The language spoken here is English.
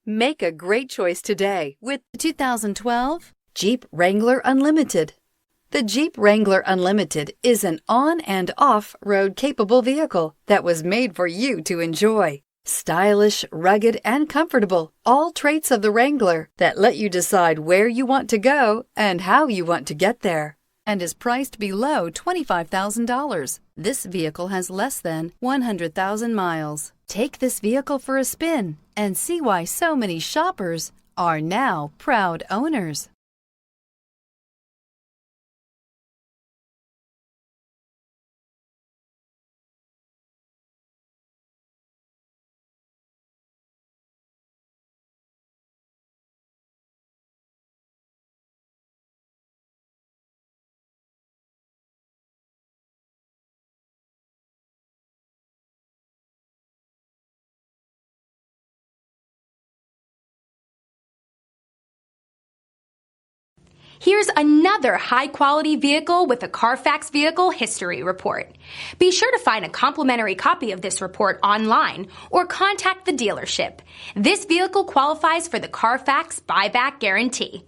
Make a great choice today with the 2012 Jeep Wrangler Unlimited. The Jeep Wrangler Unlimited is an on- and off-road capable vehicle that was made for you to enjoy. Stylish, rugged, and comfortable, all traits of the Wrangler that let you decide where you want to go and how you want to get there, and is priced below $25,000. This vehicle has less than 100,000 miles. Take this vehicle for a spin and see why so many shoppers are now proud owners. Here's another high-quality vehicle with a Carfax Vehicle History Report. Be sure to find a complimentary copy of this report online or contact the dealership. This vehicle qualifies for the Carfax Buyback Guarantee.